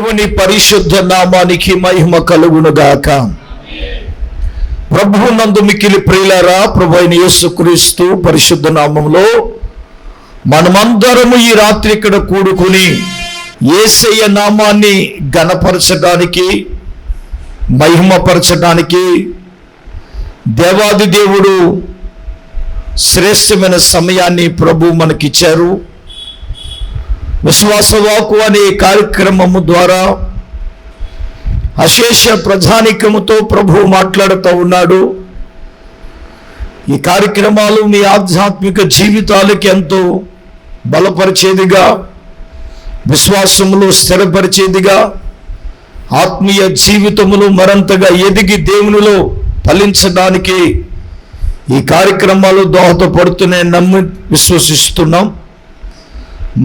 దేవుని పరిశుద్ధ నామానికి మహిమ కలుగునుగాక. ప్రభువునందు మిక్కిలి ప్రియులారా, ప్రభువైన యేసుక్రీస్తు పరిశుద్ధ నామములో మనమందరము ఈ రాత్రి ఇక్కడ కూడుకుని యేసయ్య నామాన్ని ఘనపరచడానికి, మహిమపరచడానికి దేవాది దేవుడు శ్రేష్టమైన సమయాన్ని ప్రభు మనకిచ్చారు. విశ్వాసవాకు అనే కార్యక్రమము ద్వారా అశేష ప్రజానికముతో ప్రభు మాట్లాడుతూ ఉన్నాడు. ఈ కార్యక్రమాలు మీ ఆధ్యాత్మిక జీవితాలకి ఎంతో బలపరిచేదిగా, విశ్వాసములో స్థిరపరిచేదిగా, ఆత్మీయ జీవితములు మరింతగా ఎదిగి దేవునిలో ఫలించడానికి ఈ కార్యక్రమాలు దోహదపడుతున్నాయని నమ్మి విశ్వసిస్తున్నాం.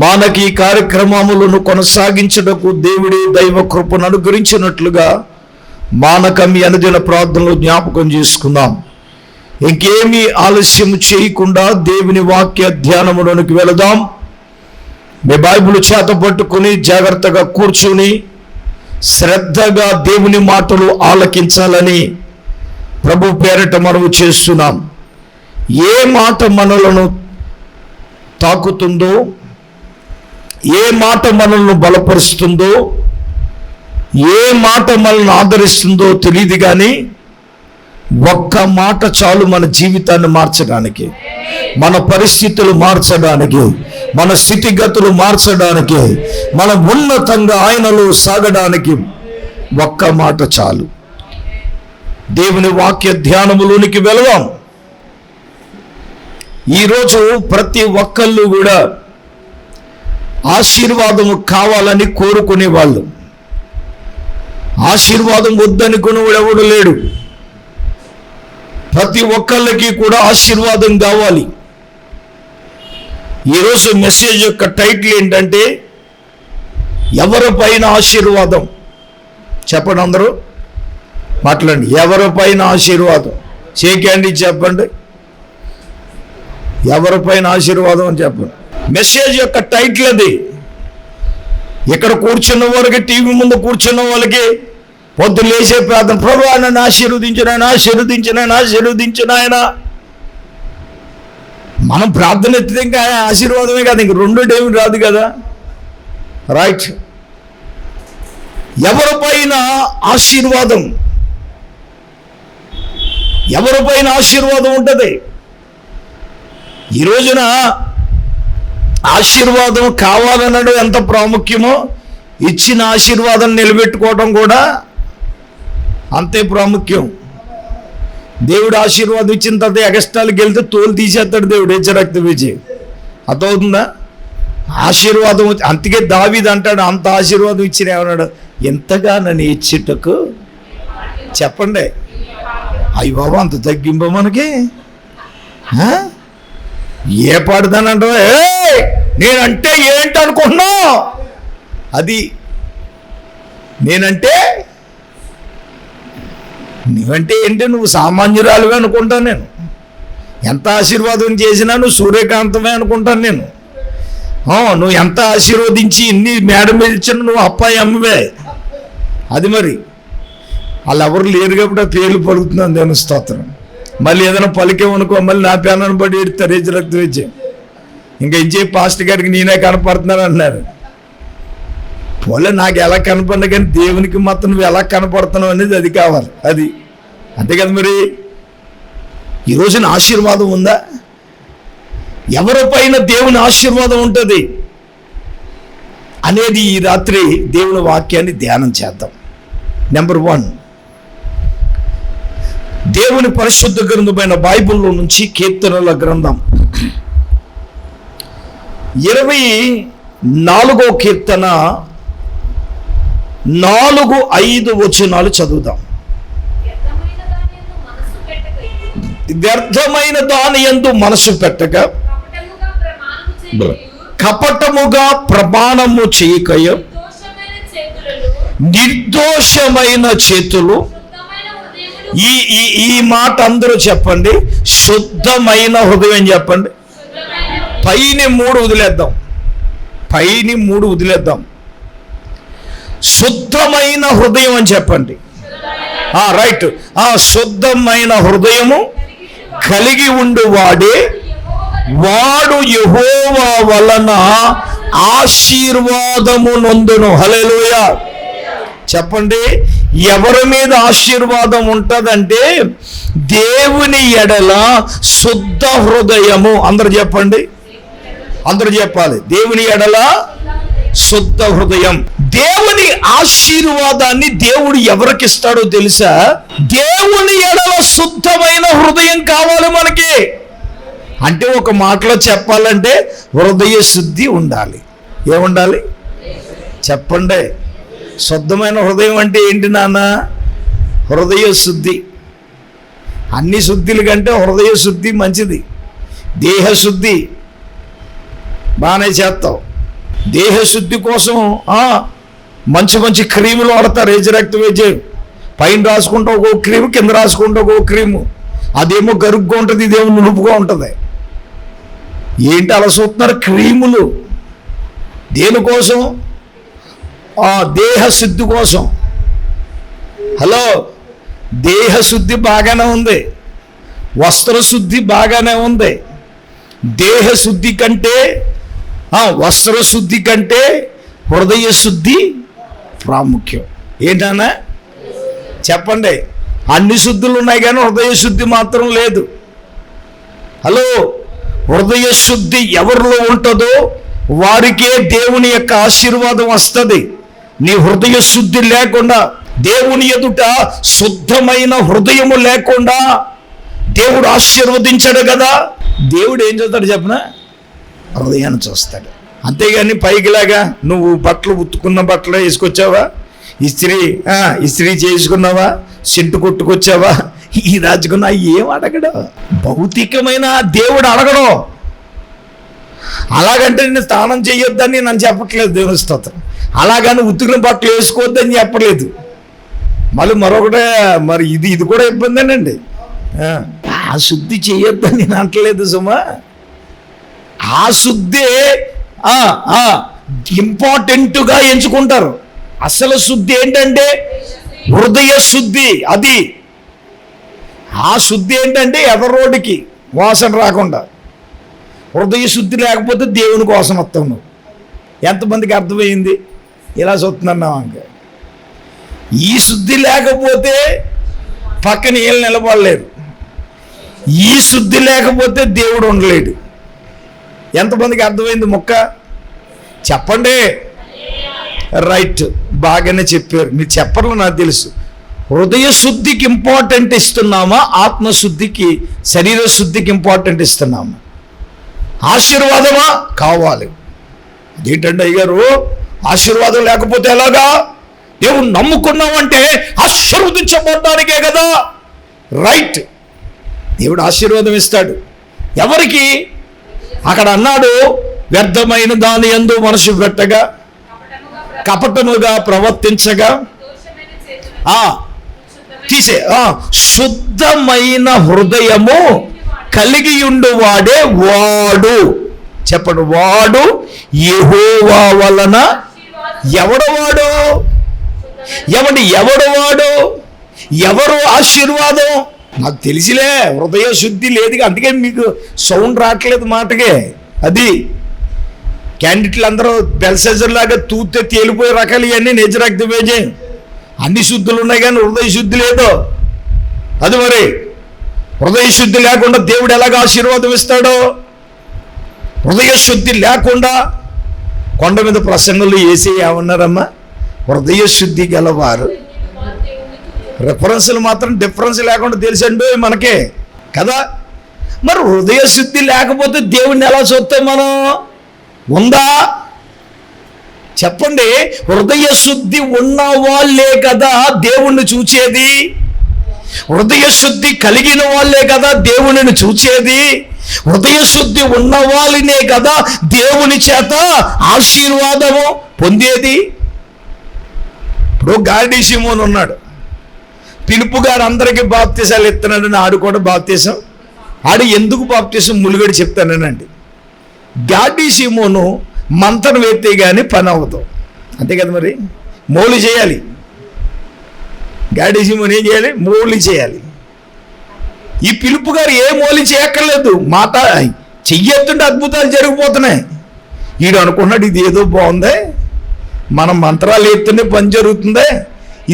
మనకి ఈ కార్యక్రమములను కొనసాగించడానికి దేవుడి దైవ కృపను అనుగ్రహించినట్లుగా మానకమి అనుదిన ప్రార్థనలు జ్ఞాపకం చేసుకుందాం. ఇంకేమీ ఆలస్యం చేయకుండా దేవుని వాక్య ధ్యానములోనికి వెళదాం. మీ బైబిల్ చేత పట్టుకుని జాగ్రత్తగా కూర్చుని శ్రద్ధగా దేవుని మాటలు ఆలకించాలని ప్రభు పేరిట మనవి చేస్తున్నాం. ఏ మాట మనలను తాకుతుందో, ఏ మాట మనల్ని బలపరుస్తుందో, ఏ మాట మనల్ని ఆదరిస్తుందో తెలియదు, కానీ ఒక్క మాట చాలు మన జీవితాన్ని మార్చడానికి, మన పరిస్థితులు మార్చడానికి, మన స్థితిగతులు మార్చడానికి, మన ఉన్నతంగా ఆయనలో సాగడానికి ఒక్క మాట చాలు. దేవుని వాక్య ధ్యానములోనికి వెళదాం. ఈరోజు ప్రతి ఒక్కళ్ళు కూడా ఆశీర్వాదము కావాలని కోరుకునే వాళ్ళు. ఆశీర్వాదం వద్దనుకునేవాడు ఎవడు లేడు. ప్రతి ఒక్కళ్ళకి కూడా ఆశీర్వాదం కావాలి. ఈరోజు మెసేజ్ యొక్క టైటిల్ ఏంటంటే, ఎవరిపైన ఆశీర్వాదం? చెప్పండి, అందరూ మాట్లాడండి. ఎవరిపైన ఆశీర్వాదం? చేయండి, చెప్పండి. ఎవరిపైన ఆశీర్వాదం అని చెప్పండి. మెసేజ్ యొక్క టైటిల్ అది. ఇక్కడ కూర్చున్న వాళ్ళకి, టీవీ ముందు కూర్చున్న వాళ్ళకి పొద్దు లేచే ప్రార్థన, ప్రభు నన్ను ఆశీర్వదించిన ఆయన, ఆశీర్వదించిన ఆయన, ఆశీర్వదించిన ఆయన. మనం ప్రార్థన ఎత్తితే ఇంకా ఆశీర్వాదమే కాదు, ఇంక రెండోటేమి రాదు కదా. రైట్. ఎవరిపైన ఆశీర్వాదం? ఎవరిపైన ఆశీర్వాదం ఉంటుంది? ఈ రోజున ఆశీర్వాదం కావాలనడం ఎంత ప్రాముఖ్యమో, ఇచ్చిన ఆశీర్వాదం నిలబెట్టుకోవడం కూడా అంతే ప్రాముఖ్యం. దేవుడు ఆశీర్వాదం ఇచ్చిన తర్వాత ఎగస్ట్రాలకు వెళ్తే తోలు తీసేస్తాడు దేవుడు, హెచ్చరక్త విజయ్. అర్థమవుతుందా? ఆశీర్వాదం అందుకే దావీదు అంటాడు, అంత ఆశీర్వాదం ఇచ్చిన ఏమన్నాడు, ఎంతగా నన్ను ఇచ్చేటకు చెప్పండి. అయ్యి బాబా, అంత తగ్గింప మనకి. ఏ పాడుతానంట, నేనంటే ఏంటనుకుంటున్నావు? అది నేనంటే, నువ్వంటే ఏంటి? నువ్వు సామాన్యురాలువే అనుకుంటాను నేను. ఎంత ఆశీర్వాదం చేసినా నువ్వు సూర్యకాంతమే అనుకుంటాను నేను. నువ్వు ఎంత ఆశీర్వదించి ఇన్ని మేడ మీద ఇచ్చిన నువ్వు అప్పాయి అమ్మవే. అది మరి వాళ్ళు ఎవరు లేరు కాబట్టి పేర్లు పలుకుతున్నాను, దేవుని స్తోత్రం. మళ్ళీ ఏదైనా పలికేమనుకో, మళ్ళీ నా పేనను పడి ఎడతారు, రక్తం వచ్చి ఇంకా ఇచ్చే పాస్టర్ గారికి నేనే కనపడుతున్నాను అన్నారు. పోలే, నాకు ఎలా కనపడినా కానీ దేవునికి మాత్రం నువ్వు ఎలా కనపడుతున్నావు అనేది అది కావాలి. అది అంతే కదా. మరి ఈ రోజున ఆశీర్వాదం ఉందా? ఎవరిపైన దేవుని ఆశీర్వాదం ఉంటుంది అనేది ఈ రాత్రి దేవుని వాక్యాన్ని ధ్యానం చేద్దాం. నెంబర్ 1, దేవుని పరిశుద్ధ గ్రంథమైన బైబిల్లో నుంచి కీర్తనల గ్రంథం 24వ కీర్తన 4-5 వచనాలు చదువుదాం. వ్యర్థమైన దాని యందు మనసు పెట్టక, కపటముగా ప్రమాణము చేయకయ, నిర్దోషమైన చేతులు. ఈ మాట అందరూ చెప్పండి, శుద్ధమైన హృదయం చెప్పండి. పైని 3 వదిలేద్దాం. శుద్ధమైన హృదయం అని చెప్పండి. రైట్. శుద్ధమైన హృదయము కలిగి ఉండువాడే వాడు యెహోవా వలన ఆశీర్వాదము నొందును. హల్లెలూయా చెప్పండి. ఎవరి మీద ఆశీర్వాదం ఉంటుందంటే దేవుని ఎడల శుద్ధ హృదయము. అందరు చెప్పండి, అందరు చెప్పాలి. దేవుని ఎడల శుద్ధ హృదయం. దేవుని ఆశీర్వాదాన్ని దేవుడు ఎవరికి ఇస్తాడో తెలుసా? దేవుని ఎడల శుద్ధమైన హృదయం కావాలి మనకి. అంటే ఒక మాటలో చెప్పాలంటే హృదయ శుద్ధి ఉండాలి. ఏముండాలి చెప్పండి? శుద్ధమైన హృదయం అంటే ఏంటి నాన్న? హృదయ శుద్ధి. అన్ని శుద్ధిల కంటే హృదయ శుద్ధి మంచిది. దేహశుద్ధి బాగానే చేస్తావు. దేహశుద్ధి కోసం మంచి మంచి క్రీములు వాడతారు. రేజరాక్టివేజ్ పైన రాసుకుంటా ఒక క్రీము, కింద రాసుకుంటా ఒక క్రీము. అదేమో గరుగ్గా ఉంటుంది, ఇదేమో నునుపుగా ఉంటుంది. ఏంటి అలా చూస్తున్నారు? క్రీములు దేనికోసం? దేహశుద్ధి కోసం. హలో, దేహశుద్ధి బాగానే ఉంది, వస్త్రశుద్ధి బాగానే ఉంది. దేహశుద్ధి కంటే వస్త్రశుద్ధి కంటే హృదయ శుద్ధి ప్రాముఖ్యం. ఏంటన్నా చెప్పండి? అన్ని శుద్ధులు ఉన్నాయి కానీ హృదయ శుద్ధి మాత్రం లేదు. హలో, హృదయ శుద్ధి ఎవరిలో ఉంటుందో వారికే దేవుని యొక్క ఆశీర్వాదం వస్తుంది. నీ హృదయ శుద్ధి లేకుండా, దేవుని ఎదుట శుద్ధమైన హృదయము లేకుండా దేవుడు ఆశీర్వదించాడు కదా. దేవుడు ఏం చూస్తాడు చెప్పనా? హృదయాన్ని చూస్తాడు. అంతేగాని పైకిలాగా నువ్వు బట్టలు ఉతుకున్న బట్టలు వేసుకొచ్చావా, ఇస్త్రీ చేసుకున్నావా, సెంటు కొట్టుకొచ్చావా, ఈ రాజుకున్నా ఏం అడగడు. భౌతికమైన దేవుడు అడగడం. అలాగంటే నేను స్నానం చేయొద్దని నన్ను చెప్పట్లేదు దేవుని స్తోత్రం. అలాగని ఉతికిన బట్టలు వేసుకోవద్దని చెప్పలేదు. మళ్ళీ మరొకటే మరి ఇది కూడా ఇబ్బందేనండి. ఆ శుద్ధి చేయొద్దని నేను అంటలేదు సుమా. ఆ శుద్ధే ఇంపార్టెంట్గా ఎంచుకుంటారు. అసలు శుద్ధి ఏంటంటే హృదయ శుద్ధి. అది ఆ శుద్ధి ఏంటంటే ఎదరోడికి వాసన రాకుండా. హృదయ శుద్ధి లేకపోతే దేవుని కోసం వస్తావు నువ్వు. ఎంతమందికి అర్థమైంది? ఇలా చూస్తున్నావు ఇంకా. ఈ శుద్ధి లేకపోతే పక్కన ఏళ్ళు నిలబడలేరు. ఈ శుద్ధి లేకపోతే దేవుడు ఉండలేడు. ఎంతమందికి అర్థమైంది మొక్క? చెప్పండి. రైట్, బాగానే చెప్పారు. మీరు చెప్పరు నాకు తెలుసు. హృదయ శుద్ధికి ఇంపార్టెంట్ ఇస్తున్నామా, ఆత్మశుద్ధికి, శరీర శుద్ధికి ఇంపార్టెంట్ ఇస్తున్నామా? ఆశీర్వాదమా కావాలి. అదేంటండి అయ్యగారు, ఆశీర్వాదం లేకపోతే ఎలాగా? దేవుడు నమ్ముకున్నామంటే ఆశీర్వదించబడ్డానికే కదా. రైట్, దేవుడు ఆశీర్వాదం ఇస్తాడు. ఎవరికి? అక్కడ అన్నాడు, వ్యర్థమైన దాని యందు మనసు పెట్టగా, కపటముగా ప్రవర్తించగా శుద్ధమైన హృదయము కలిగి ఉండువాడే వాడు. చెప్పండి, వాడు యెహోవా వలన. ఎవడు వాడు? ఎవరు ఆశీర్వాదం? నాకు తెలిసిలే, హృదయ శుద్ధి లేదు. అందుకే మీకు సౌండ్ రావట్లేదు మాటకే. అది క్యాండిడేట్లు అందరూ బెల్సెజర్ లాగా తూతే తేలిపోయే రకాలు ఇవన్నీ నేచరాక్టివేజ్. అన్ని శుద్ధులు ఉన్నాయి కానీ హృదయ శుద్ధి లేదు. అది మరి హృదయ శుద్ధి లేకుండా దేవుడు ఎలాగ ఆశీర్వాదం ఇస్తాడో? హృదయ శుద్ధి లేకుండా కొండ మీద ప్రసంగంలో వేసి ఏమన్నారమ్మా? హృదయ శుద్ధి గలవారు. రెఫరెన్స్లు మాత్రం డిఫరెన్స్ లేకుండా తెలిసండి మనకే కదా. మరి హృదయ శుద్ధి లేకపోతే దేవుణ్ణి ఎలా చూస్తాం మనం? ఉందా చెప్పండి? హృదయ శుద్ధి ఉన్న వాళ్ళే కదా దేవుణ్ణి చూచేది. హృదయ శుద్ధి కలిగిన వాళ్ళే కదా దేవునిని చూచేది. హృదయ శుద్ధి ఉన్న వాళ్ళనే కదా దేవుని చేత ఆశీర్వాదము పొందేది. ఇప్పుడు గాడి సిమోన్ ఉన్నాడు. పిలుపు గారు అందరికీ బాప్తీసాలు ఇస్తున్నాడని ఆడు కూడా బాప్తీసం. ఆడు ఎందుకు బాప్తీసం ములుగడి చెప్తానండి. గాడి సిమోను మంతను వేస్తే కానీ పని అవ్వదు. అంతే కదా మరి. మౌలి చేయాలి. గాడి సీమోన్ ఏం చేయాలి? మౌలి చేయాలి. ఈ పిలుపు గారు ఏ మౌలి చేయక్కర్లేదు, మాట చెయ్యొద్తుంటే అద్భుతాలు జరిగిపోతున్నాయి. వీడు అనుకున్నాడు ఇది ఏదో బాగుందే, మనం మంత్రాలు ఎత్తుంటే పని జరుగుతుందే,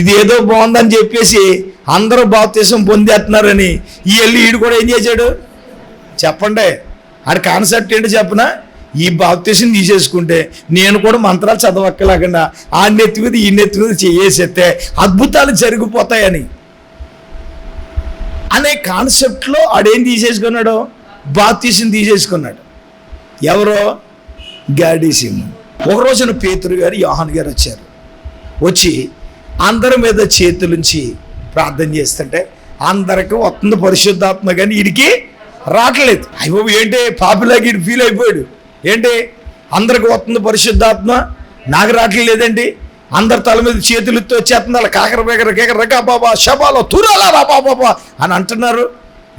ఇది ఏదో బాగుందని చెప్పేసి అందరూ బాప్తిసం పొందేస్తున్నారని వీడు కూడా ఏం చేశాడు చెప్పండి? ఆడి కాన్సెప్ట్ ఏంటో చెప్పనా? ఈ బాప్తిసం తీసేసుకుంటే నేను కూడా మంత్రాలు చదవక్కలేకుండా ఆ నెత్తి మీద ఈ నెత్తి మీద చేసేస్తే అద్భుతాలు జరిగిపోతాయని అనే కాన్సెప్ట్లో ఆడేం తీసేసుకున్నాడు? బాప్తిసం తీసేసుకున్నాడు. ఎవరో? గాడి సీమోను. ఒక రోజున పేతురు గారు యోహాను గారు వచ్చారు. వచ్చి అందరి మీద చేతులుంచి ప్రార్థన చేస్తుంటే అందరికి వస్తుంది పరిశుద్ధాత్మ, కానీ వీడికి రావట్లేదు. అయ్యో ఏంటి పాపిలాగా వీడు ఫీల్ అయిపోయాడు. ఏంటి అందరికి వస్తుంది పరిశుద్ధాత్మ, నాకు రావట్లేదండి. అందరి తల మీద చేతులతో వచ్చేస్తుంది, అలా కాకర బేకర కేకర రకా బాబా షబాలో తురాలా రా బాబా అని అంటున్నారు.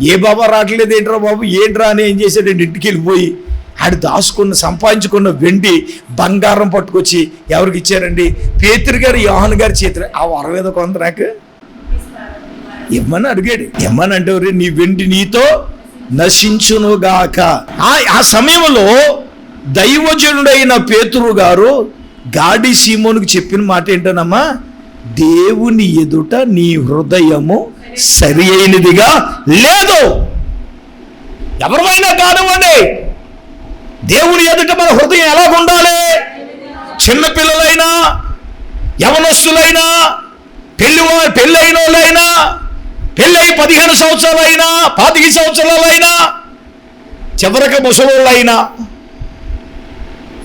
ఏ బాబా రావట్లేదు ఏంట్రా బాబు, ఏంట్రా అని ఏం చేశాడండి? ఇంటికి వెళ్ళిపోయి ఆడు దాచుకున్న సంపాదించుకున్న వెండి బంగారం పట్టుకొచ్చి ఎవరికి ఇచ్చారండి? పేతురు గారు యోహాను గారి చేతులు. ఆ వరం ఏదో కొంత నాకు ఇమ్మని అడిగాడు. ఇమ్మని అంటే నీ వెండి నీతో నశించునుగాక. ఆ సమయంలో దైవజనుడైన పేతురు గారు గాడి సీమోనుకు చెప్పిన మాట ఏంటనమ్మా? దేవుని ఎదుట నీ హృదయము సరి అయినదిగా లేదు. ఎవరైనా కానివ్వండి, దేవుని ఎదుట మన హృదయం ఎలాగుండాలి? చిన్నపిల్లలైనా, యవనస్తులైనా, పెళ్ళైన వాళ్ళైనా, పెళ్ళై 15 సంవత్సరాలైనా, 25 సంవత్సరాలైనా, చివరికి ముసలోళ్ళైనా,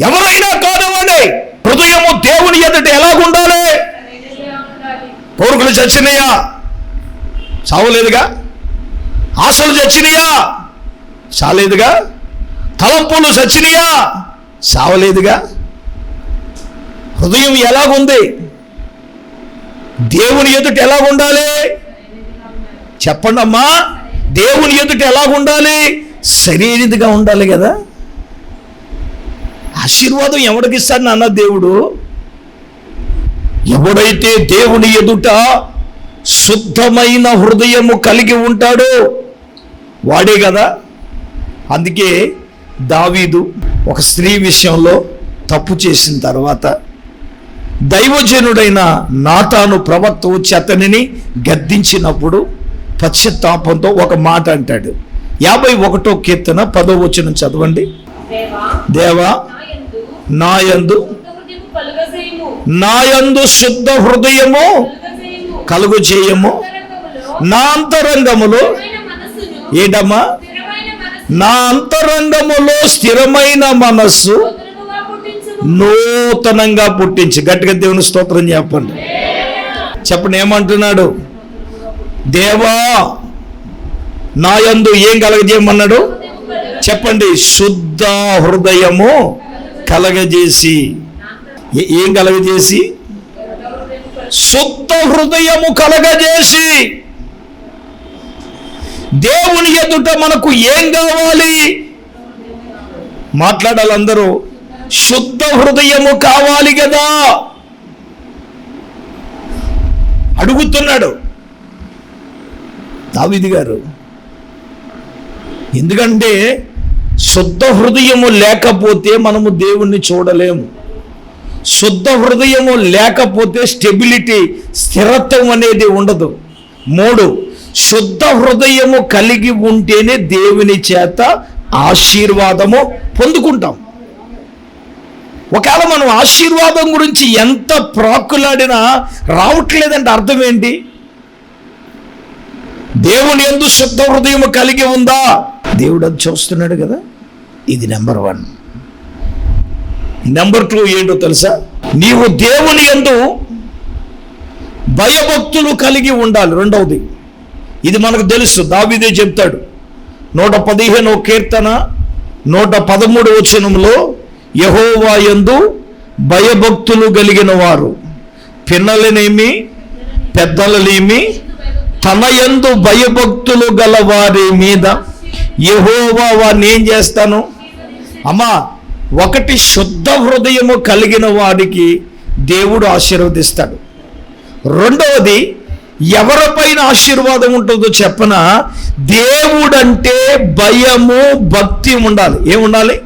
ఎవరైనా కానివ్వండి, హృదయము దేవుని ఎదుట ఎలాగుండాలి? కోరికలు చచ్చినాయా? చావలేదుగా. ఆశలు చచ్చినాయా? చాలేదుగా. తలంపులు చచ్చినాయా? చావలేదుగా. హృదయం ఎలాగుంది? దేవుని ఎదుట ఎలాగుండాలి? చెప్పండి అమ్మా. దేవుని ఎదుట ఎలాగుండాలి? సరైనదిగా ఉండాలి కదా. ఆశీర్వాదం ఎవడికి ఇస్తాడు నాన్న? దేవుడు. ఎవడైతే దేవుని ఎదుట శుద్ధమైన హృదయము కలిగి ఉంటాడో వాడే కదా. అందుకే దావీదు ఒక స్త్రీ విషయంలో తప్పు చేసిన తర్వాత దైవజనుడైన నాతాను ప్రవక్త వచ్చి అతనిని గద్దించినప్పుడు పశ్చాత్తాపంతో ఒక మాట అంటాడు. 51వ కీర్తన 10వ వచనం చదవండి. దేవా నాయందు శుద్ధ హృదయము కలుగు చేయము, నా అంతరంగములో ఏడమ్మా నా అంతరంగములో స్థిరమైన మనస్సు నూతనంగా పుట్టించి. గట్టిగా దేవుని స్తోత్రం చెప్పండి. చెప్పండి ఏమంటున్నాడు? దేవా నాయందు ఏం కలగజేయమన్నాడు? చెప్పండి. శుద్ధ హృదయము కలగజేసి. ఏం కలగజేసి? శుద్ధ హృదయము కలగజేసి. దేవుని ఎదుట మనకు ఏం కావాలి? మాట్లాడాలి అందరూ. శుద్ధ హృదయము కావాలి కదా. అడుగుతున్నాడు దావీదు గారు. ఎందుకంటే శుద్ధ హృదయము లేకపోతే మనము దేవుణ్ణి చూడలేము. శుద్ధ హృదయము లేకపోతే స్టెబిలిటీ, స్థిరత్వం అనేది ఉండదు. 3, శుద్ధ హృదయము కలిగి ఉంటేనే దేవుని చేత ఆశీర్వాదము పొందుకుంటాం. ఒకవేళ మనం ఆశీర్వాదం గురించి ఎంత ప్రాకులాడినా రావట్లేదంటే అర్థం ఏంటి? దేవుని యందు శుద్ధ హృదయము కలిగి ఉందా? దేవుడు అది చూస్తున్నాడు కదా. ఇది నెంబర్ 1. నెంబర్ 2 ఏంటో తెలుసా? నీవు దేవుని యందు భయభక్తులు కలిగి ఉండాలి. రెండవది ఇది మనకు తెలుసు. దావీదే చెప్తాడు 115వ కీర్తన 113వ వచనంలో, యెహోవా యందు భయభక్తులు కలిగిన వారు పిన్నలనేమి పెద్దలనేమి తన యందు భయభక్తులు గల వారి మీద యెహోవా వారిని ఏం చేస్తాను? అమ్మా, ఒకటి శుద్ధ హృదయము కలిగిన వాడికి దేవుడు ఆశీర్వదిస్తాడు. రెండవది, ఎవరిపైన ఆశీర్వాదం ఉంటుందో చెప్పనా, దేవుడంటే భయము భక్తి ఉండాలి. ఏముండాలి?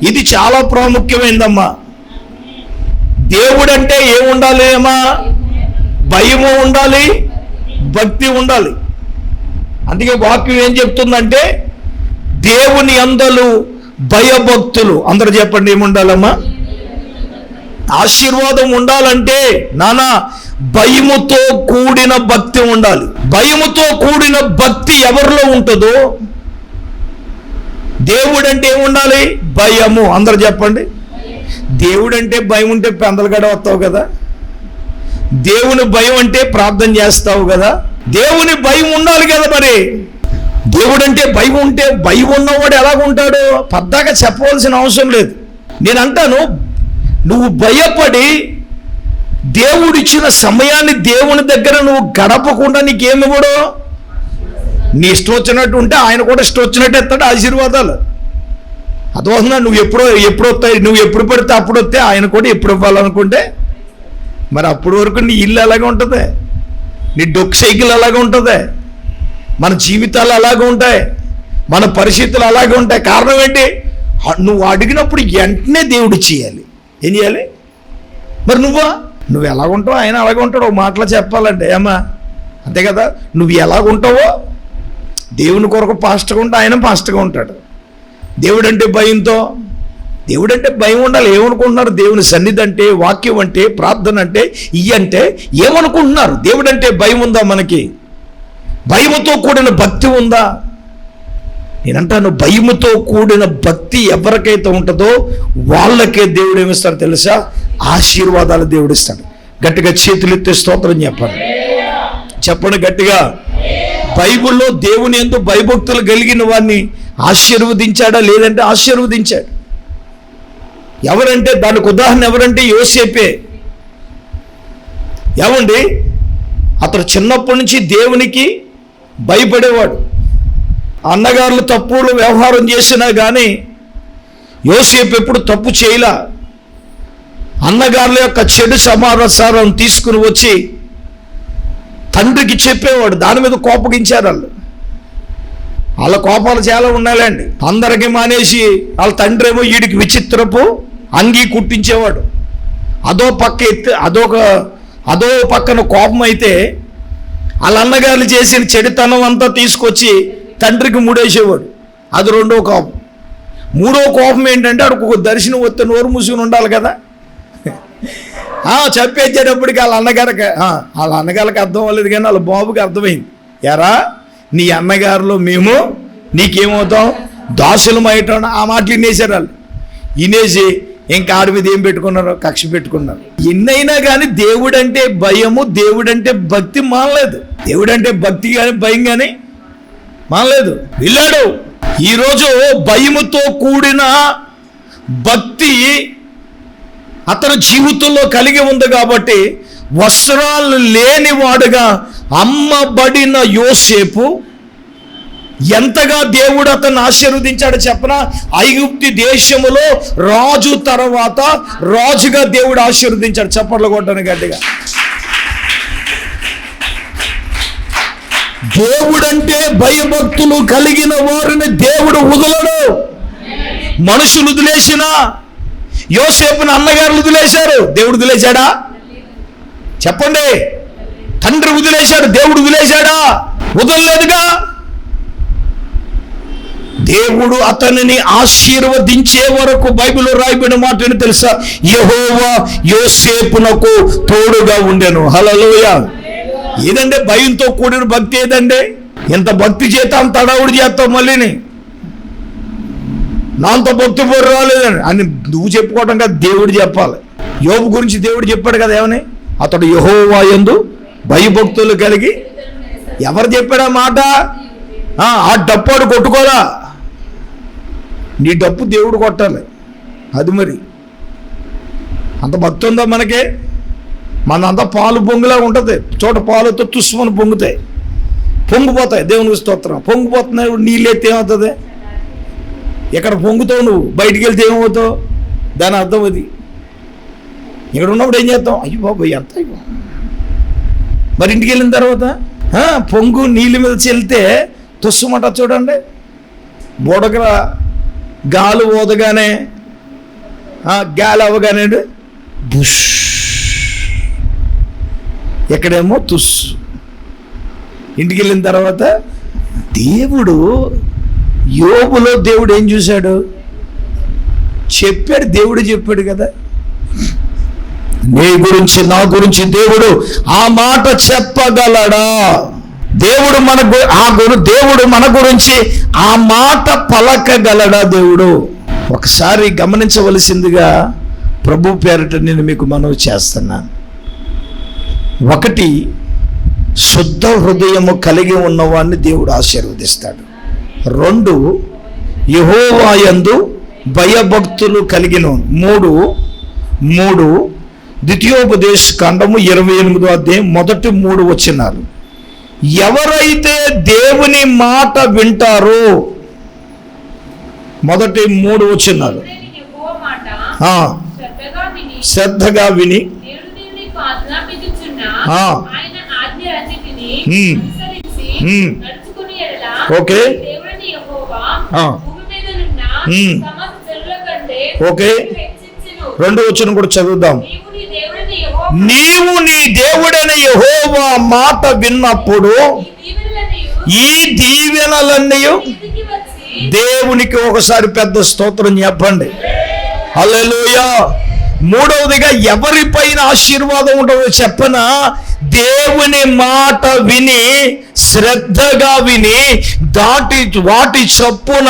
ఇది చాలా ప్రాముఖ్యమైనదమ్మా. దేవుడంటే ఏముండాలి అమ్మా? భయము ఉండాలి, భక్తి ఉండాలి. అందుకే వాక్యం ఏం చెప్తుందంటే, దేవుని యందలి భయభక్తులు, అందరూ చెప్పండి ఏముండాలమ్మా? ఆశీర్వాదం ఉండాలంటే నానా భయముతో కూడిన భక్తి ఉండాలి. భయముతో కూడిన భక్తి ఎవరిలో ఉంటుందో, దేవుడంటే ఏముండాలి? భయము. అందరూ చెప్పండి. దేవుడంటే భయం ఉంటే పెందలగడ వస్తావు కదా, దేవుని భయం అంటే ప్రార్థన చేస్తావు కదా, దేవుని భయం ఉండాలి కదా. మరి దేవుడంటే భయం ఉంటే, భయం ఉన్నవాడు ఎలాగుంటాడు పద్దాగా చెప్పవలసిన అవసరం లేదు. నేను అంటాను, నువ్వు భయపడి దేవుడిచ్చిన సమయాన్ని దేవుని దగ్గర నువ్వు గడపకుండా నీకేమివ్వడు? నీ ఇష్టం వచ్చినట్టు ఉంటే ఆయన కూడా ఇష్టం వచ్చినట్టు ఎత్తాడు ఆశీర్వాదాలు. అదోహంగా నువ్వు ఎప్పుడు వస్తాయి, నువ్వు ఎప్పుడు పడితే అప్పుడు వస్తే ఆయన కూడా ఎప్పుడు ఇవ్వాలనుకుంటే మరి అప్పటి వరకు నీ ఇల్లు అలాగే ఉంటుంది, నీ డొక్ సైకిల్ అలాగే ఉంటుంది, మన జీవితాలు అలాగే ఉంటాయి, మన పరిస్థితులు అలాగే ఉంటాయి. కారణం ఏంటి? నువ్వు అడిగినప్పుడు వెంటనే దేవుడు చేయాలి. ఏం చేయాలి? మరి నువ్వు ఎలాగుంటావు ఆయన అలాగే ఉంటాడు. ఒక మాటలో చెప్పాలంటే ఏమా, అంతే కదా. నువ్వు ఎలాగుంటావో దేవుని కొరకు పాస్ట్గా ఉంటే ఆయన పాస్ట్గా ఉంటాడు. దేవుడంటే భయంతో, దేవుడంటే భయం ఉండాలి. ఏమనుకుంటున్నారు? దేవుని సన్నిధి అంటే, వాక్యం అంటే, ప్రార్థన అంటే, ఇవి అంటే ఏమనుకుంటున్నారు? దేవుడంటే భయం ఉందా మనకి? భయముతో కూడిన భక్తి ఉందా? నేనంటాను, భయముతో కూడిన భక్తి ఎవరికైతే ఉంటుందో వాళ్ళకే దేవుడు ఏమిస్తాడు తెలుసా? ఆశీర్వాదాలు దేవుడు ఇస్తాడు. గట్టిగా చేతులు ఎత్తి స్తోత్రం చెప్పండి గట్టిగా. బైబిల్లో దేవుని యందు భయభక్తులు కలిగిన వారిని ఆశీర్వదించాడా? లేదంటే ఆశీర్వదించాడు. ఎవరంటే, దానికి ఉదాహరణ ఎవరంటే యోసేపే. ఏమండి, అతను చిన్నప్పటి నుంచి దేవునికి భయపడేవాడు. అన్నగారులు తప్పులు వ్యవహారం చేసినా కానీ యోసేపు ఎప్పుడు తప్పు చేయలా. అన్నగారుల యొక్క చెడు సమాచారం తీసుకుని వచ్చి తండ్రికి చెప్పేవాడు. దాని మీద కోపగించారు వాళ్ళ కోపాలు చాలా ఉండాలండి. అందరికీ మానేసి వాళ్ళ తండ్రి ఏమో వీడికి విచిత్రపు అంగీ కుట్టించేవాడు. అదో పక్కన కోపం అయితే వాళ్ళ అన్నగారులు చేసిన చెడుతనం అంతా తీసుకొచ్చి తండ్రికి ముడేసేవాడు. అది రెండో కోపం. మూడో కోపం ఏంటంటే అక్కడ ఒక దర్శనం వస్తే నోరు మూసుకుని ఉండాలి కదా. చెప్పేసేటప్పటికి వాళ్ళ అన్నగారికి అర్థం అవ్వలేదు, కానీ వాళ్ళ బాబుకి అర్థమైంది. ఎరా, నీ అన్నగారులో మేము నీకేమవుతాం? దాసులం అయ్యటం. ఆ మాటలు వినేసారు వాళ్ళు. వినేసి ఇంకా ఆడి మీద ఏం పెట్టుకున్నారు? కక్ష పెట్టుకున్నారు. ఎన్నైనా కానీ దేవుడంటే భయము, దేవుడంటే భక్తి మానలేదు. దేవుడంటే భక్తి కానీ భయం కానీ మానలేదు. వెళ్ళాడు. ఈరోజు భయముతో కూడిన భక్తి అతని జీవితంలో కలిగి ఉంది కాబట్టి వస్త్రాలు లేనివాడుగా అమ్మబడిన యోసేపు ఎంతగా దేవుడు అతన్ని ఆశీర్వదించాడు చెప్పనా? ఐగుప్తు దేశములో రాజు తర్వాత రాజుగా దేవుడు ఆశీర్వదించాడు. చప్పట్లు కొట్టను గట్టిగా. దేవుడంటే భయభక్తులు కలిగిన వారిని దేవుడు వదలడు. మనుషులు వదిలేసిన యోసేపుని అన్నగారు వదిలేశారు, దేవుడు వదిలేశాడా? చెప్పండి. తండ్రి వదిలేశాడు, దేవుడు వదిలేశాడా? వదలలేదుగా. దేవుడు అతనిని ఆశీర్వదించే వరకు బైబిల్లో రాయబడిన మాట ఏంటో తెలుసా? యెహోవా యోసేపునకు తోడుగా ఉండెను. హల్లెలూయా. ఏదంటే భయంతో కూడిన భక్తి ఏదండి? ఎంత భక్తి చేస్తాం, తడవుడు చేస్తాం. మళ్ళీని నాంత భక్తి పోరు రాలేదని అని నువ్వు చెప్పుకోవటం కదా, దేవుడు చెప్పాలి. యోబు గురించి దేవుడు చెప్పాడు కదా, ఏమని? అతడు యెహోవా యందు భయభక్తులు కలిగి. ఎవరు చెప్పాడా మాట? ఆ డప్పాడు కొట్టుకోరా, నీ డప్పు దేవుడు కొట్టాలి. అది మరి అంత భక్తి ఉందా మనకి? మనంతా పాలు పొంగులా ఉంటుంది. చోట పాలుతో తుస్సుమని పొంగుతాయి, పొంగిపోతాయి. దేవునికి స్తోత్రం. పొంగిపోతున్నాయి. నీళ్ళు ఎత్తే ఏమవుతుంది? ఎక్కడ పొంగుతావు నువ్వు? బయటికి వెళ్తే ఏమవుతావు? దాని అర్థం అది. ఇక్కడ ఉన్నప్పుడు ఏం చేస్తాం? అయ్యో బాబు ఎంత అయ్యో. మరి ఇంటికి వెళ్ళిన తర్వాత పొంగు నీళ్ళ మీద చెల్లితే తుస్సుమాట చూడండి, బుడగల గాలి ఊదగానే గాలి అవ్వగానే బుష్, ఎక్కడేమో తుస్సు. ఇంటికి వెళ్ళిన తర్వాత దేవుడు యోబులో దేవుడు ఏం చూశాడు? చెప్పాడు, దేవుడు చెప్పాడు కదా, నీ గురించి నా గురించి దేవుడు ఆ మాట చెప్పగలడా? దేవుడు దేవుడు మన గురించి ఆ మాట పలకగలడా? దేవుడు ఒకసారి గమనించవలసిందిగా ప్రభు పేరిట నేను మీకు మనవి చేస్తున్నాను. ఒకటి, శుద్ధ హృదయము కలిగి ఉన్నవాడిని దేవుడు ఆశీర్వదిస్తాడు. 2, యెహోవా యందు భయభక్తులు కలిగిన. 3 ద్వితీయోపదేశ కాండము 28వ అధ్యాయం మొదటి 3 వచనాలు. ఎవరైతే దేవుని మాట వింటారో, మొదటి 3 వచనాలు శ్రద్ధగా విని ఓకే ఓకే 2 వచనం కూడా చదువుదాం. నీవు నీ దేవుడైన యెహోవా మాట విన్నప్పుడు ఈ దీవెనలన్నీ దేవునికి ఒకసారి పెద్ద స్తోత్రం చెప్పండి. హల్లెలూయా. 3వదిగా ఎవరిపైన ఆశీర్వాదం ఉంటుందో చెప్పనా? దేవుని మాట విని శ్రద్ధగా విని వాటి చొప్పున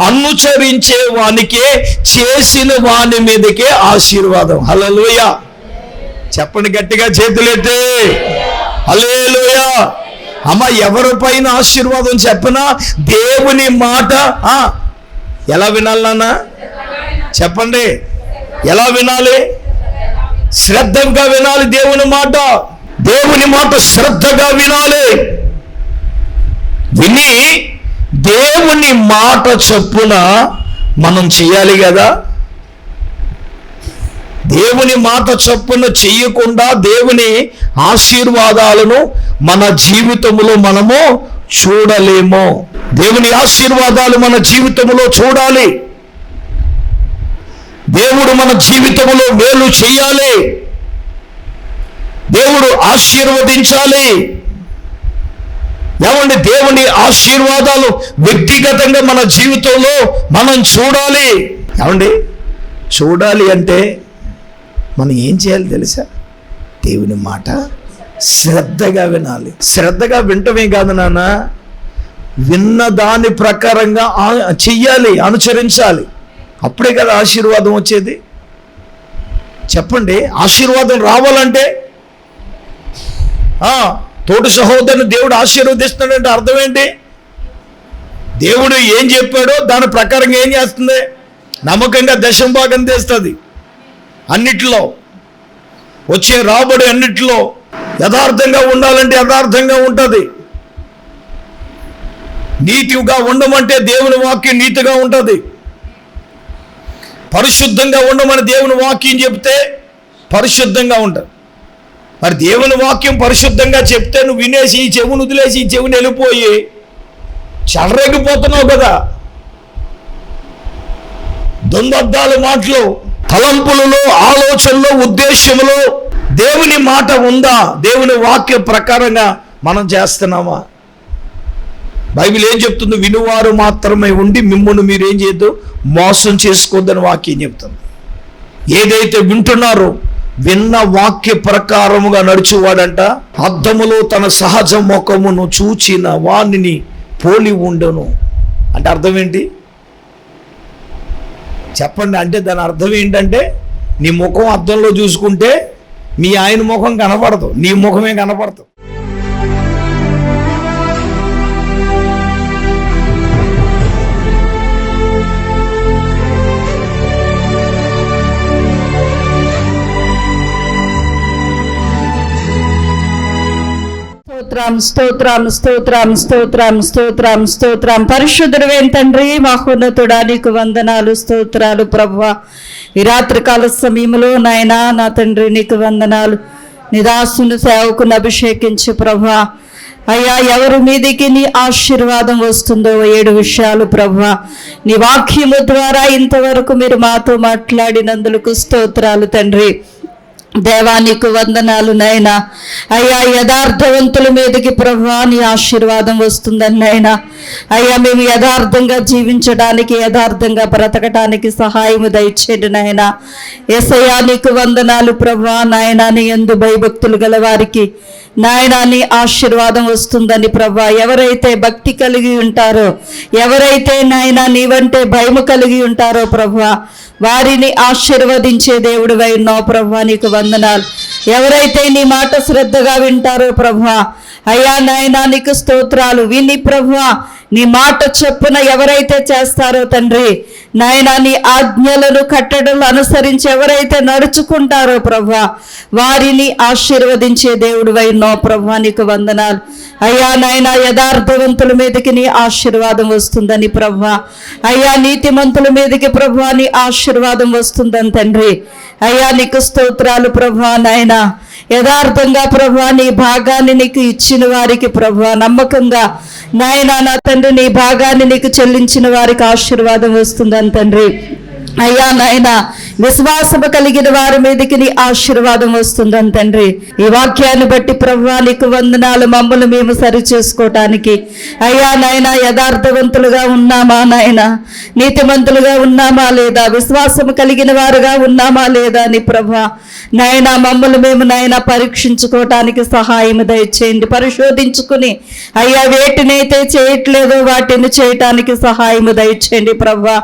అనుసరించే వానికే, చేసిన వాని మీదకే ఆశీర్వాదం. హల్లెలూయా. చెప్పండి గట్టిగా, చేతులెత్తి హల్లెలూయా. అమ్మ, ఎవరిపైన ఆశీర్వాదం చెప్పనా? దేవుని మాట ఎలా వినాలి నాన్న? చెప్పండి, ఎలా వినాలి? శ్రద్ధగా వినాలి. దేవుని మాట శ్రద్ధగా వినాలి. విని దేవుని మాట చొప్పున మనం చెయ్యాలి కదా. దేవుని మాట చొప్పున చెయ్యకుండా దేవుని ఆశీర్వాదాలను మన జీవితంలో మనము చూడలేము. దేవుని ఆశీర్వాదాలు మన జీవితంలో చూడాలి. దేవుడు మన జీవితంలో మేలు చేయాలి. దేవుడు ఆశీర్వదించాలి. ఏమండి, దేవుని ఆశీర్వాదాలు వ్యక్తిగతంగా మన జీవితంలో మనం చూడాలి. ఏమండి, చూడాలి అంటే మనం ఏం చేయాలి తెలుసా? దేవుని మాట శ్రద్ధగా వినాలి. శ్రద్ధగా వింటమే కాదు నాన్న, విన్న దాని ప్రకారంగా చెయ్యాలి, అనుసరించాలి. అప్పుడే కదా ఆశీర్వాదం వచ్చేది. చెప్పండి, ఆశీర్వాదం రావాలంటే తోటి సహోదరుని దేవుడు ఆశీర్వదిస్తున్నాడంటే అర్థం ఏంటి? దేవుడు ఏం చెప్పాడో దాని ప్రకారంగా ఏం చేస్తుంది? నమ్మకంగా దశమ భాగం తెస్తుంది. అన్నిట్లో వచ్చే రాబడి అన్నిట్లో యథార్థంగా ఉండాలంటే యథార్థంగా ఉంటుంది. నీతిగా ఉండమంటే దేవుని వాక్యం నీతిగా ఉంటుంది. పరిశుద్ధంగా ఉండమని దేవుని వాక్యం చెప్తే పరిశుద్ధంగా ఉంటుంది. మరి దేవుని వాక్యం పరిశుద్ధంగా చెప్తే నువ్వు వినేసి ఈ చెవును వదిలేసి ఈ చెవుని వెళ్ళిపోయి చెలరేగిపోతున్నావు కదా. దొందద్దాల మాటలు, తలంపులలో, ఆలోచనలో, ఉద్దేశంలో దేవుని మాట ఉందా? దేవుని వాక్య ప్రకారంగా మనం చేస్తున్నామా? బైబిల్ ఏం చెప్తుంది? వినువారు మాత్రమే ఉండి మిమ్మును మీరు ఏం చేయొద్దు, మోసం చేసుకోవద్దని వాక్యం చెప్తుంది. ఏదైతే వింటున్నారో విన్న వాక్య ప్రకారముగా నడుచువాడంట అద్దములో తన సహజ ముఖమును చూచిన వాణిని పోలి ఉండను. అంటే అర్థం ఏంటి చెప్పండి? అంటే దాని అర్థం ఏంటంటే నీ ముఖం అద్దంలో చూసుకుంటే మీ ఆయన ముఖం కనపడదు, నీ ముఖమే కనపడదు. స్తోత్రం స్తోత్రం స్తోత్రం స్తోత్రం స్తోత్రం స్తోత్రం. పరిశుద్ధుడైన తండ్రి, మహోన్నతుడా, నీకు వందనాలు, స్తోత్రాలు ప్రభువా. ఈ రాత్రికాల సమయంలో నాయనా, నా తండ్రి నీకు వందనాలు. నీ దాసుని సేవకుని అభిషేకించి ప్రభువా, అయ్యా ఎవరి మీదికి నీ ఆశీర్వాదం వస్తుందో 7 విషయాలు ప్రభువా, నీ వాక్యము ద్వారా ఇంతవరకు మీరు మాతో మాట్లాడినందుకు స్తోత్రాలు తండ్రి. దేవా నీకు వందనాలు నాయనా. అయ్యా యథార్థవంతుల మీదకి ప్రభువా నీ ఆశీర్వాదం వస్తుందని నాయనా. అయ్యా మేము యథార్థంగా జీవించడానికి, యథార్థంగా బ్రతకడానికి సహాయము దయచేయండి నాయనా. యేసయ్యా నీకు వందనాలు ప్రభువా. నాయనా నీ యందు భయభక్తులు గల వారికి నాయనా నీ ఆశీర్వాదం వస్తుందని ప్రభువా. ఎవరైతే భక్తి కలిగి ఉంటారో, ఎవరైతే నాయనా నీవంటే భయము కలిగి ఉంటారో ప్రభువా, వారిని ఆశీర్వదించే దేవుడివై ఉన్నావు ప్రభువా, నీకు వందనాలు. ఎవరైతే నీ మాట శ్రద్ధగా వింటారో ప్రభువా, అయ్యా నాయనా నీకు స్తోత్రాలు. విని ప్రభువా నీ మాట చొప్పున ఎవరైతే చేస్తారో తండ్రి, నాయనా నీ ఆజ్ఞలను కట్టడలు అనుసరించి ఎవరైతే నడుచుకుంటారో ప్రభువా, వారిని ఆశీర్వదించే దేవుడివై ఉన్నావు ప్రభువా, నీకు వందనాలు. అయ్యా నాయనా యథార్థవంతుల మీదకి నీ ఆశీర్వాదం వస్తుందని ప్రభువా, అయ్యా నీతిమంతుల మీదకి ప్రభువా నీ ఆశీర్వాదం వస్తుందని తండ్రి. అయ్యా నీకు స్తోత్రాలు ప్రభువా. నాయనా యథార్థంగా ప్రభువా నీ భాగాన్ని నీకు ఇచ్చిన వారికి ప్రభువా, నమ్మకంగా నాయనా నా తండ్రి నీ భాగాన్ని నీకు చెల్లించిన వారికి ఆశీర్వాదం వస్తుందని తండ్రి. అయ్యా నాయనా విశ్వాసము కలిగిన వారి మీదకి నీ ఆశీర్వాదం వస్తుందని తండ్రి. ఈ వాక్యాన్ని బట్టి ప్రభువా నీకు వందనాలు. మమ్మల్ని మేము సరి చేసుకోవటానికి అయ్యా నాయనా యథార్థవంతులుగా ఉన్నామా నాయనా, నీతిమంతులుగా ఉన్నామా లేదా, విశ్వాసము కలిగిన వారుగా ఉన్నామా లేదా అని ప్రభువా నాయనా మమ్మల్ని మేము నాయనా పరీక్షించుకోవటానికి సహాయం దయచేయండి. పరిశోధించుకుని అయ్యా వేటినైతే చేయట్లేదో వాటిని చేయటానికి సహాయం దయచేయండి ప్రభువా.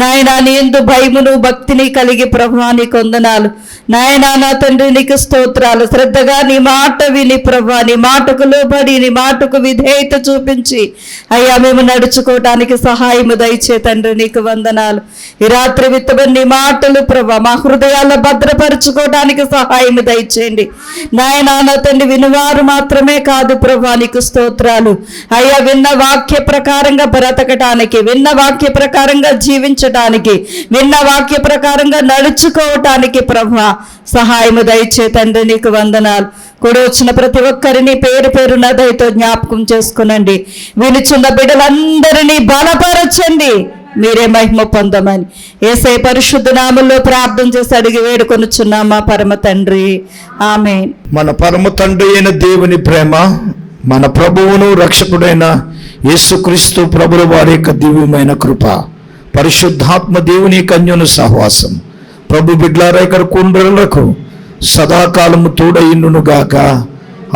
నాయనా నీ యందు భయమును భక్తిని కలిగి ప్రభువా నీకు వందనాలు నాయనా. నా తండ్రి నీకు స్తోత్రాలు. శ్రద్ధగా నీ మాట విని ప్రభువా, నీ మాటకు లోబడి నీ మాటకు విధేయత చూపించి అయ్యా మేము నడుచుకోవటానికి సహాయము దయచే తండ్రి నీకు వందనాలు. ఈ రాత్రి విత్తబడి నీ మాటలు ప్రభువా మా హృదయాల్లో భద్రపరుచుకోవడానికి సహాయం దయచేయండి నాయనా. నా తండ్రి వినువారు మాత్రమే కాదు ప్రభువా నీకు స్తోత్రాలు. అయ్యా విన్న వాక్య ప్రకారంగా బ్రతకటానికి, విన్న వాక్య ప్రకారంగా జీవించటానికి, విన్న వాక్య ప్రకారంగా నడుచుకోవటానికి ప్రభువా సహాయము దయచే తండ్రి నీకు వందనాలు. కూడి వచ్చిన ప్రతి ఒక్కరిని పేరు పేరున దయతో జ్ఞాపకం చేసుకునండి. వినుచున్న బిడ్డలందరినీ బలపరచండి, మీరే మహిమ పొందమని యేసయ్య పరిశుద్ధ నామములో ప్రార్థన చేసి అడిగి వేడుకొనుచున్నామా పరమ తండ్రి, ఆమేన్. మన పరమ తండ్రి అయిన దేవుని ప్రేమ, మన ప్రభువును రక్షకుడైన యేసుక్రీస్తు ప్రభుల వారి యొక్క దివ్యమైన కృప, పరిశుద్ధాత్మ దేవుని కన్యను సహవాసం ప్రభు బిడ్లారా ఇక్కడ కుండ్రులకు సదాకాలము తోడైండును గాక.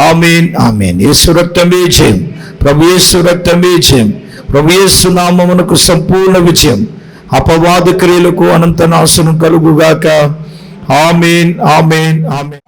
ఆమేన్ ఆమేన్. యేసు రక్తమే జయం, ప్రభు యేసు రక్తమే జయం. ప్రభు యేసు నామమునకు సంపూర్ణ విజయం, అపవాద క్రియలకు అనంత నాశనం కలుగుగాక. ఆమేన్ ఆమేన్ ఆమేన్.